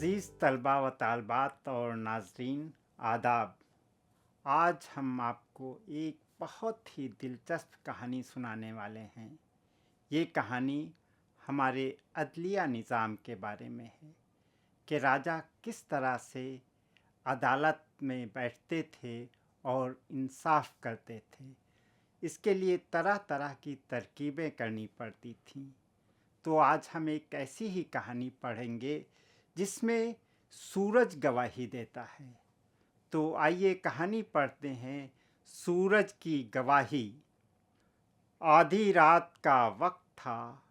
अज़ीज़ तलबा व तालबात और नाज़रीन आदाब। आज हम आपको एक बहुत ही दिलचस्प कहानी सुनाने वाले हैं। ये कहानी हमारे अदलिया निज़ाम के बारे में है कि राजा किस तरह से अदालत में बैठते थे और इंसाफ करते थे। इसके लिए तरह तरह की तरकीबें करनी पड़ती थीं। तो आज हम एक ऐसी ही कहानी पढ़ेंगे जिसमें सूरज गवाही देता है। तो आइए कहानी पढ़ते हैं, सूरज की गवाही। आधी रात का वक्त था,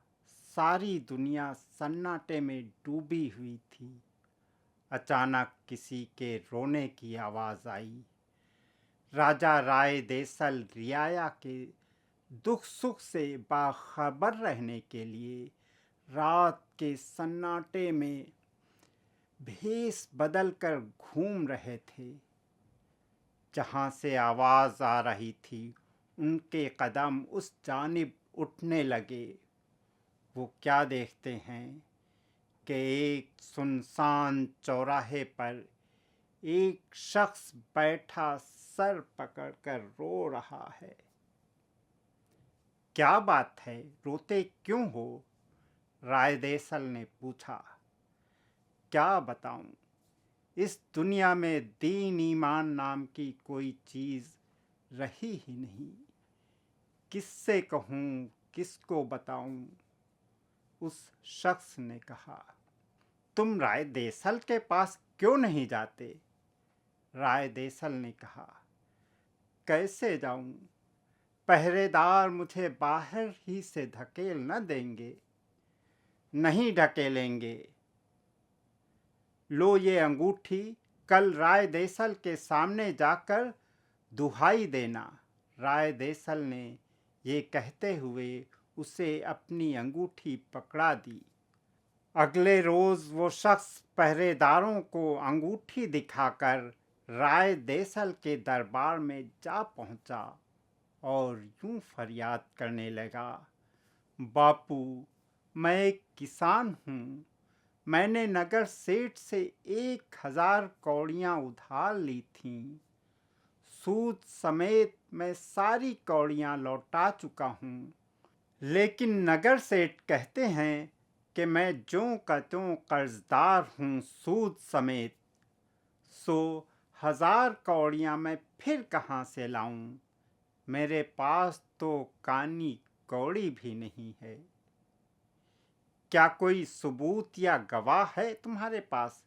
सारी दुनिया सन्नाटे में डूबी हुई थी। अचानक किसी के रोने की आवाज़ आई। राजा राय देसल रियाया के दुख सुख से बाखबर रहने के लिए रात के सन्नाटे में भेष बदल कर घूम रहे थे। जहाँ से आवाज़ आ रही थी उनके कदम उस जानिब उठने लगे। वो क्या देखते हैं कि एक सुनसान चौराहे पर एक शख्स बैठा सर पकड़कर रो रहा है। क्या बात है, रोते क्यों हो? राय देसल ने पूछा। क्या बताऊं, इस दुनिया में दीन ईमान नाम की कोई चीज़ रही ही नहीं। किससे कहूं, किसको बताऊं? उस शख्स ने कहा। तुम राय देसल के पास क्यों नहीं जाते? राय देसल ने कहा। कैसे जाऊं? पहरेदार मुझे बाहर ही से धकेल न देंगे। नहीं ढकेलेंगे। लो ये अंगूठी, कल राय देसल के सामने जाकर दुहाई देना। राय देसल ने ये कहते हुए उसे अपनी अंगूठी पकड़ा दी। अगले रोज़ वो शख्स पहरेदारों को अंगूठी दिखाकर राय देसल के दरबार में जा पहुंचा और यूं फरियाद करने लगा। बापू, मैं एक किसान हूँ। मैंने नगर सेठ से 1000 कौड़ियाँ उधार ली थीं। सूद समेत मैं सारी कौड़ियाँ लौटा चुका हूँ। लेकिन नगर सेठ कहते हैं कि मैं ज्यों का त्यों कर्जदार हूँ सूद समेत। सो 1000 कौड़ियाँ मैं फिर कहाँ से लाऊं? मेरे पास तो कानी कौड़ी भी नहीं है। क्या कोई सबूत या गवाह है तुम्हारे पास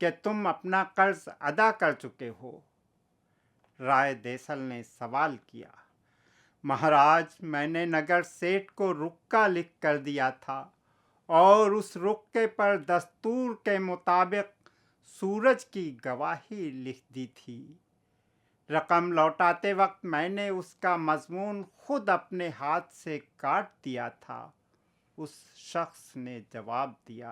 कि तुम अपना कर्ज अदा कर चुके हो? राय देसल ने सवाल किया। महाराज, मैंने नगर सेठ को रुक्का लिख कर दिया था और उस रुक्के पर दस्तूर के मुताबिक सूरज की गवाही लिख दी थी। रकम लौटाते वक्त मैंने उसका मजमून खुद अपने हाथ से काट दिया था, उस शख्स ने जवाब दिया।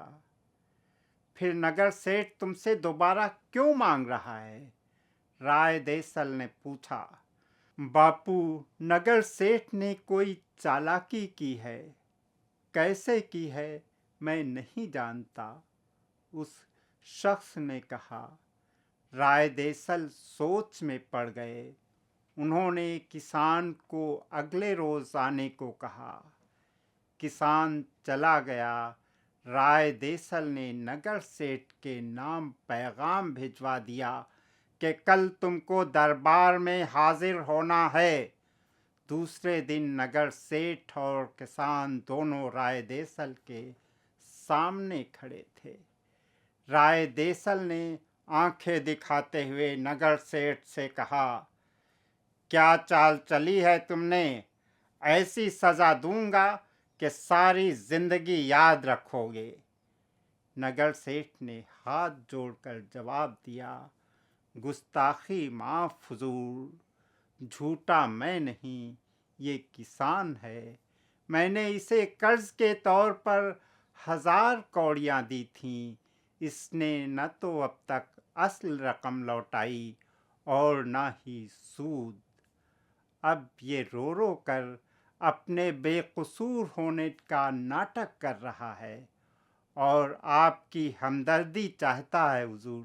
फिर नगर सेठ तुमसे दोबारा क्यों मांग रहा है? राय देसल ने पूछा। बापू, नगर सेठ ने कोई चालाकी की है। कैसे की है मैं नहीं जानता, उस शख्स ने कहा। राय देसल सोच में पड़ गए। उन्होंने किसान को अगले रोज आने को कहा। किसान चला गया। राय देसल ने नगर सेठ के नाम पैगाम भिजवा दिया कि कल तुमको दरबार में हाजिर होना है। दूसरे दिन नगर सेठ और किसान दोनों राय देसल के सामने खड़े थे। राय देसल ने आंखें दिखाते हुए नगर सेठ से कहा, क्या चाल चली है तुमने? ऐसी सज़ा दूंगा कि सारी जिंदगी याद रखोगे। नगर सेठ ने हाथ जोड़कर जवाब दिया, गुस्ताखी माफ़ हुजूर, झूठा मैं नहीं, ये किसान है। मैंने इसे कर्ज के तौर पर 1000 कौड़ियाँ दी थीं। इसने न तो अब तक असल रकम लौटाई और न ही सूद। अब ये रो रो कर अपने बेकसूर होने का नाटक कर रहा है اور آپ کی ہمدردی چاہتا ہے حضور۔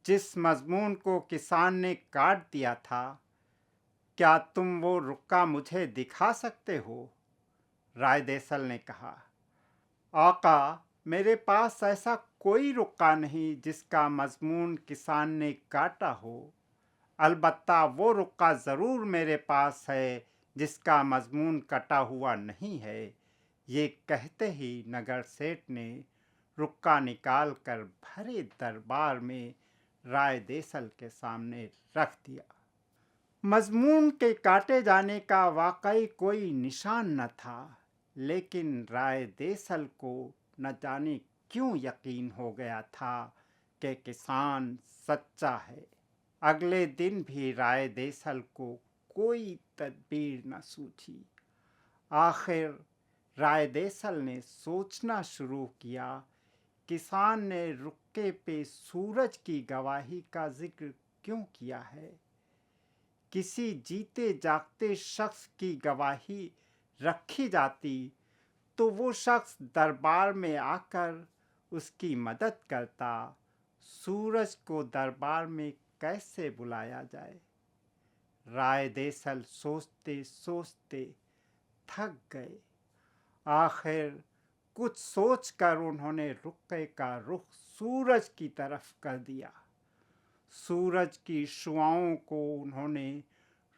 جس مضمون کو کسان نے کاٹ دیا تھا، کیا تم وہ رکا مجھے دکھا سکتے ہو؟ رائے دیسل نے کہا، آقا، میرے پاس ایسا کوئی رکا نہیں جس کا مضمون کسان نے کاٹا ہو۔ البتہ وہ رکا ضرور میرے پاس ہے جس کا مضمون کٹا ہوا نہیں ہے۔ یہ کہتے ہی نگر سیٹھ نے رکا نکال کر بھرے دربار میں رائے دیسل کے سامنے رکھ دیا۔ مضمون کے کاٹے جانے کا واقعی کوئی نشان نہ تھا، لیکن رائے دیسل کو نہ جانے کیوں یقین ہو گیا تھا کہ کسان سچا ہے۔ اگلے دن بھی رائے دیسل کو کوئی تدبیر نہ سوجھی۔ آخر رائے دیسل نے سوچنا شروع کیا، کسان نے رکے پہ سورج کی گواہی کا ذکر کیوں کیا ہے؟ کسی جیتے جاگتے شخص کی گواہی رکھی جاتی تو وہ شخص دربار میں آ کر اس کی مدد کرتا۔ سورج کو دربار میں کیسے بلایا جائے؟ رائے دیسل سوچتے سوچتے تھک گئے۔ آخر کچھ سوچ کر انہوں نے رقے کا رخ سورج کی طرف کر دیا۔ سورج کی شعاؤں کو انہوں نے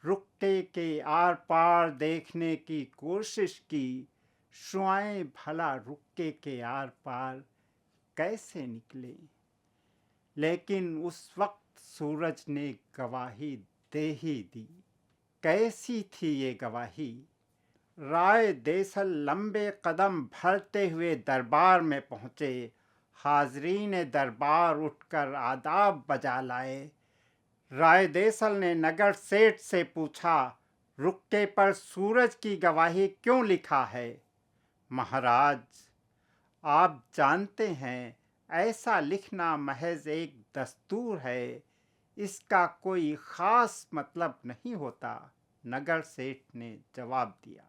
رقے کے آر پار دیکھنے کی کوشش کی۔ شعائیں بھلا رقے کے آر پار کیسے نکلیں؟ لیکن اس وقت سورج نے گواہی دے ہی دی۔ کیسی تھی یہ گواہی؟ رائے دیسل لمبے قدم بھرتے ہوئے دربار میں پہنچے۔ حاضرین دربار اٹھ کر آداب بجا لائے۔ رائے دیسل نے نگر سیٹھ سے پوچھا، رکے پر سورج کی گواہی کیوں لکھا ہے؟ مہاراج، آپ جانتے ہیں ایسا لکھنا محض ایک دستور ہے، اس کا کوئی خاص مطلب نہیں ہوتا، نگر سیٹھ نے جواب دیا۔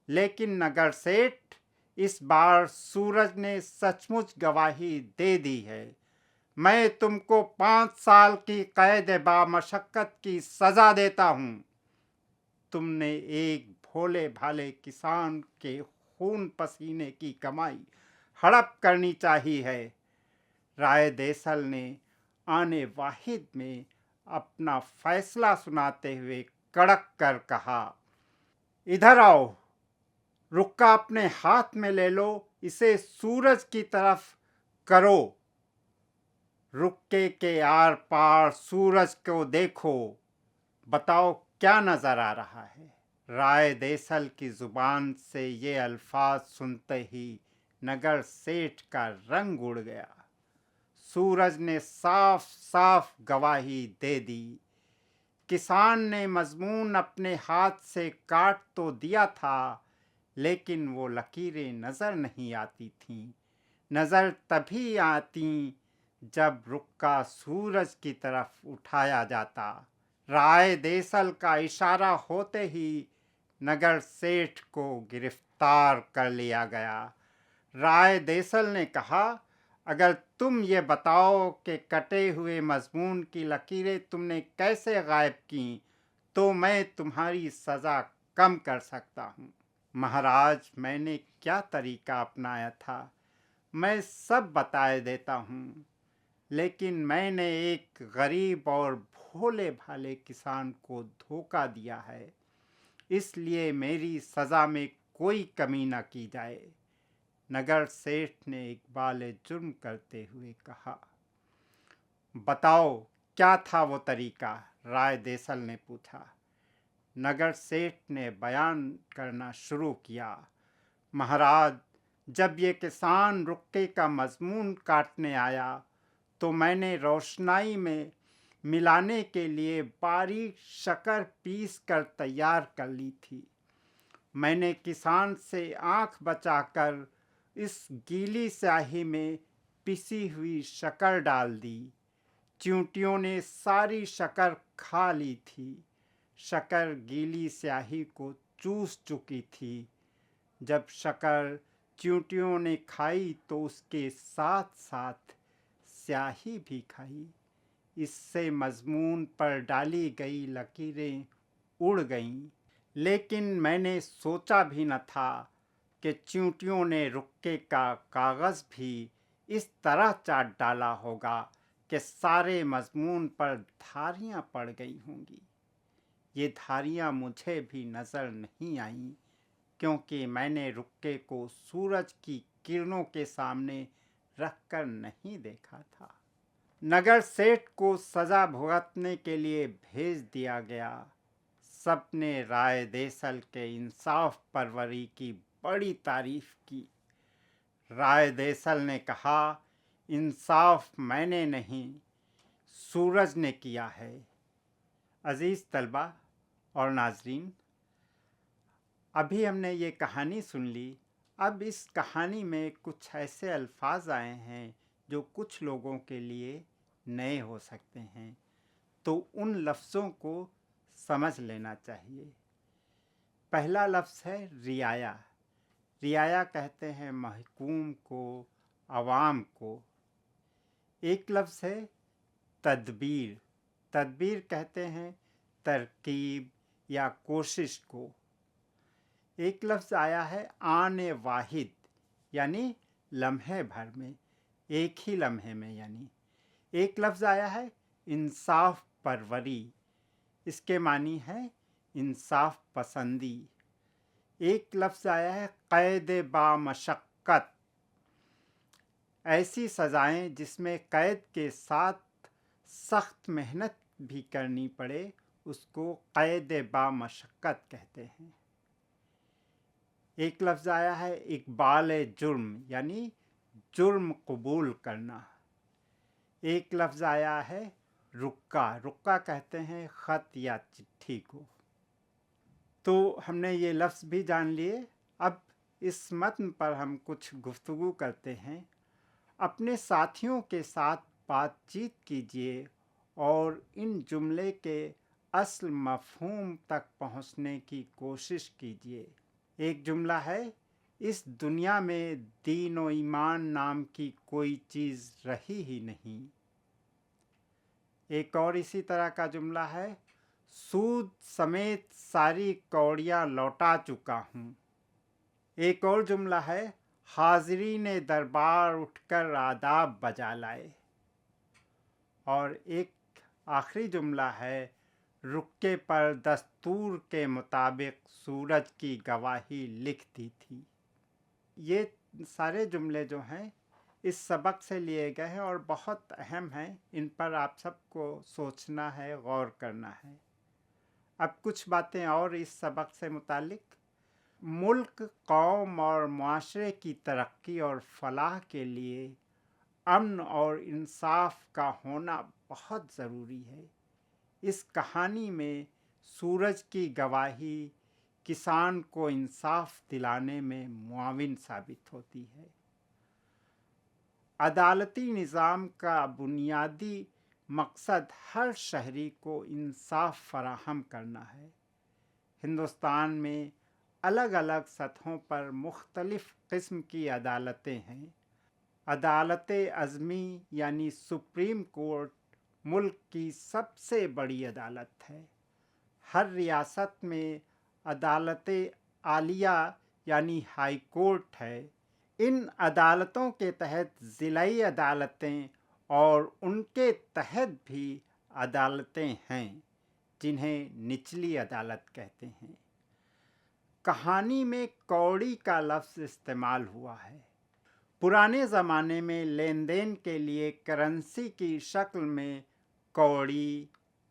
لیکن نگر سیٹھ، اس بار سورج نے سچ مچ گواہی دے دی ہے۔ میں تم کو 5 سال کی قید بامشقت کی سزا دیتا ہوں۔ تم نے ایک بھولے بھالے کسان کے خون پسینے کی کمائی ہڑپ کرنی چاہی ہے۔ رائے دیسل نے آنے واحد میں اپنا فیصلہ سناتے ہوئے کڑک کر کہا، ادھر آؤ، رکا اپنے ہاتھ میں لے لو، اسے سورج کی طرف کرو۔ رکے کے آر پار سورج کو دیکھو، بتاؤ کیا نظر آ رہا ہے؟ رائے دیسل کی زبان سے یہ الفاظ سنتے ہی نگر سیٹھ کا رنگ اڑ گیا۔ سورج نے صاف صاف گواہی دے دی۔ کسان نے مضمون اپنے ہاتھ سے کاٹ تو دیا تھا، لیکن وہ لکیریں نظر نہیں آتی تھیں۔ نظر تبھی آتیں جب رکا سورج کی طرف اٹھایا جاتا۔ رائے دیسل کا اشارہ ہوتے ہی نگر سیٹھ کو گرفتار کر لیا گیا۔ رائے دیسل نے کہا، اگر تم یہ بتاؤ کہ کٹے ہوئے مضمون کی لکیریں تم نے کیسے غائب کیں تو میں تمہاری سزا کم کر سکتا ہوں۔ مہاراج، میں نے کیا طریقہ اپنایا تھا میں سب بتائے دیتا ہوں، لیکن میں نے ایک غریب اور بھولے بھالے کسان کو دھوکہ دیا ہے، اس لیے میری سزا میں کوئی کمی نہ کی جائے۔ نگر سیٹھ نے اقبال جرم کرتے ہوئے کہا۔ بتاؤ کیا تھا وہ طریقہ؟ رائے دیسل نے پوچھا۔ نگر سیٹھ نے بیان کرنا شروع کیا۔ مہاراج، جب یہ کسان رکے کا مضمون کاٹنے آیا تو میں نے روشنائی میں ملانے کے لیے باریک شکر پیس کر تیار کر لی تھی۔ میں نے کسان سے آنکھ بچا کر اس گیلی سیاہی میں پسی ہوئی شکر ڈال دی۔ چیونٹیوں نے ساری شکر کھا لی تھی۔ شکر گیلی سیاہی کو چوس چکی تھی۔ جب شکر चींटियों ने खाई तो उसके साथ साथ स्याही भी खाई। इससे मजमून पर डाली गई लकीरें उड़ गईं। लेकिन मैंने सोचा भी न था कि चींटियों ने रुक्के का कागज़ भी इस तरह चाट डाला होगा कि सारे मजमून पर धारियां पड़ गई होंगी। ये धारियां मुझे भी नज़र नहीं आईं, क्योंकि मैंने रुक्के को सूरज की किरणों के सामने रखकर नहीं देखा था। नगर सेठ को सजा भुगतने के लिए भेज दिया गया। सबने राय देसल के इंसाफ परवरी की बड़ी तारीफ की। राय देसल ने कहा, इंसाफ मैंने नहीं, सूरज ने किया है। अजीज़ तलबा और नाजरीन, अभी हमने ये कहानी सुन ली। अब इस कहानी में कुछ ऐसे अल्फाज आए हैं जो कुछ लोगों के लिए नए हो सकते हैं, तो उन लफ्ज़ों को समझ लेना चाहिए। पहला लफ्ज़ है रियाया। रियाया कहते हैं महकूम को, अवाम को। एक लफ्ज़ है तदबीर। तदबीर कहते हैं तरकीब या कोशिश को। एक लफ्ज़ आया है आने वाहिद, यानी लम्हे भर में, एक ही लम्हे में। यानी एक लफ्ज़ आया है इंसाफ परवरी, इसके मानी है इंसाफ पसंदी। एक लफ्ज़ आया है कैद बामशक्क़त, ऐसी सज़ाएं जिसमें कैद के साथ सख्त मेहनत भी करनी पड़े, उसको कैद बामशक्क़त कहते हैं। एक लफ्ज़ आया है इक़बाल जुर्म, यानी जुर्म कबूल करना। एक लफ्ज़ आया है रुक्का। रुक्का कहते हैं ख़त या चिट्ठी को। तो हमने ये लफ्ज़ भी जान लिए। अब इस मतन पर हम कुछ गुफ्तगू करते हैं। अपने साथियों के साथ बातचीत कीजिए और इन जुमले के असल मफ़हूम तक पहुंचने की कोशिश कीजिए। एक जुमला है, इस दुनिया में दीन और ईमान नाम की कोई चीज़ रही ही नहीं। एक और इसी तरह का जुमला है, सूद समेत सारी कौड़ियाँ लौटा चुका हूँ। एक और जुमला है, हाज़रीन दरबार उठकर आदाब बजा लाए। और एक आखिरी जुमला है, रुक्के पर दस्तूर के मुताबिक सूरज की गवाही लिख दी थी। ये सारे जुमले जो हैं इस सबक से लिए गए हैं और बहुत अहम हैं। इन पर आप सबको सोचना है, गौर करना है। अब कुछ बातें और इस सबक से मुतालिक। मुल्क, कौम और मुआशरे की तरक्की और फलाह के लिए अमन और इंसाफ का होना बहुत ज़रूरी है। इस कहानी में सूरज की गवाही किसान को इंसाफ दिलाने में मुआविन साबित होती है। अदालती निज़ाम का बुनियादी मकसद हर शहरी को इंसाफ फराहम करना है। हिंदुस्तान में अलग अलग सतहों पर मुख्तलिफ़ किस्म की अदालतें हैं। अदालत अज़मी यानी सुप्रीम कोर्ट मुल्क की सबसे बड़ी अदालत है। हर रियासत में अदालत आलिया यानी हाई कोर्ट है। इन अदालतों के तहत ज़िलाई अदालतें और उनके तहत भी अदालतें हैं, जिन्हें निचली अदालत कहते हैं। कहानी में कौड़ी का लफ्ज़ इस्तेमाल हुआ है। पुराने ज़माने में लेन देन के लिए करेंसी की शक्ल में कौड़ी,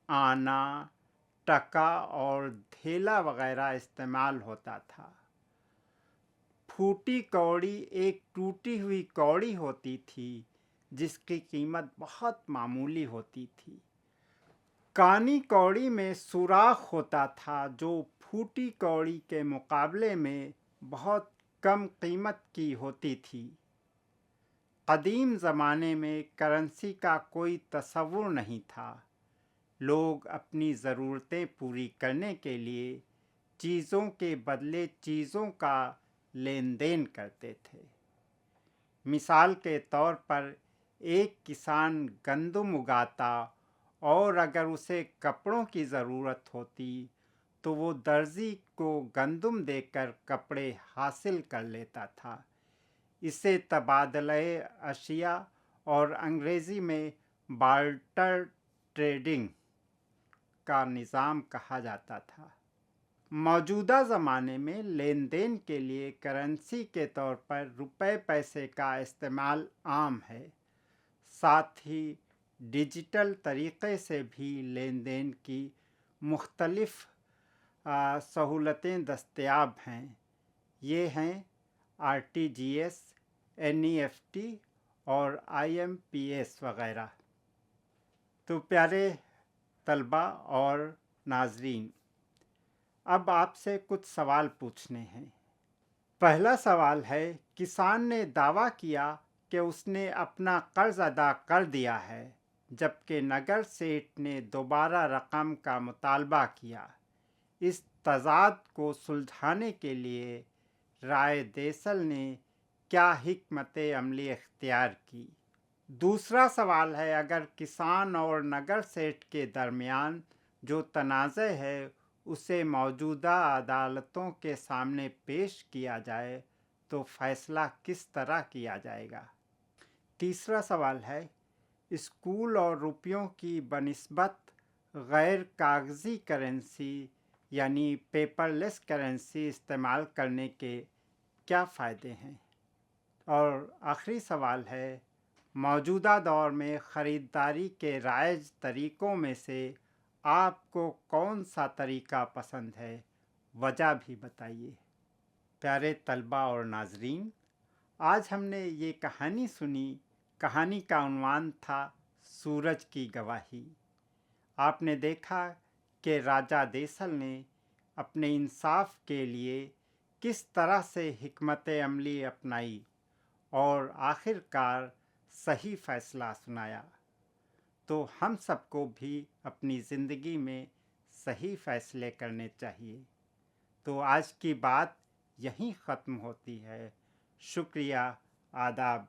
आना, टका और धेला वगैरह इस्तेमाल होता था। फूटी कौड़ी एक टूटी हुई कौड़ी होती थी जिसकी कीमत बहुत मामूली होती थी। कानी कौड़ी में सुराख होता था जो फूटी कौड़ी के मुकाबले में बहुत कम कीमत की होती थी। कदीम ज़माने में करेंसी का कोई तसव्वुर नहीं था। लोग अपनी ज़रूरतें पूरी करने के लिए चीज़ों के बदले चीज़ों का लेन देन करते थे। मिसाल के तौर पर एक किसान गंदम उगाता और अगर उसे कपड़ों की ज़रूरत होती तो वो दर्जी को गंदम देकर कपड़े हासिल कर लेता था। इसे तबादले अशिया और अंग्रेज़ी में बार्टर ट्रेडिंग का निज़ाम कहा जाता था। मौजूदा ज़माने में लेन देन के लिए करेंसी के तौर पर रुपए पैसे का इस्तेमाल आम है। साथ ही डिजिटल तरीक़े से भी लेन देन की मुख्तलिफ़ सहूलतें दस्तयाब हैं। ये हैं RTGS, NEFT और IMPS वगैरह। तो प्यारे तलबा और नाजरीन, अब आपसे कुछ सवाल पूछने हैं। पहला सवाल है, किसान ने दावा किया कि उसने अपना कर्ज अदा कर दिया है, जबकि नगर सेठ ने दोबारा रकम का मुतालबा किया। इस तज़ाद को सुलझाने के लिए राय देसल ने क्या हिकमत अमली इख्तियार की? दूसरा सवाल है, अगर किसान और नगर सेठ के दरमियान जो तनाज़े है उसे मौजूदा अदालतों के सामने पेश किया जाए तो फ़ैसला किस तरह किया जाएगा? तीसरा सवाल है, स्कूल और रुपयों की बनिस्बत गैर कागज़ी करेंसी यानी पेपरलेस करेंसी इस्तेमाल करने के क्या फ़ायदे हैं? और आखिरी सवाल है, मौजूदा दौर में ख़रीदारी के राइज तरीक़ों में से आपको कौन सा तरीक़ा पसंद है? वजह भी बताइए। प्यारे तलबा और नाजरीन, आज हमने ये कहानी सुनी। कहानी का उन्वान था सूरज की गवाही। आपने देखा कि राजा देसल ने अपने इंसाफ के लिए किस तरह से हिकमत अमली अपनाई और आखिरकार सही फ़ैसला सुनाया। तो हम सबको भी अपनी ज़िंदगी में सही फ़ैसले करने चाहिए। तो आज की बात यहीं ख़त्म होती है। शुक्रिया, आदाब।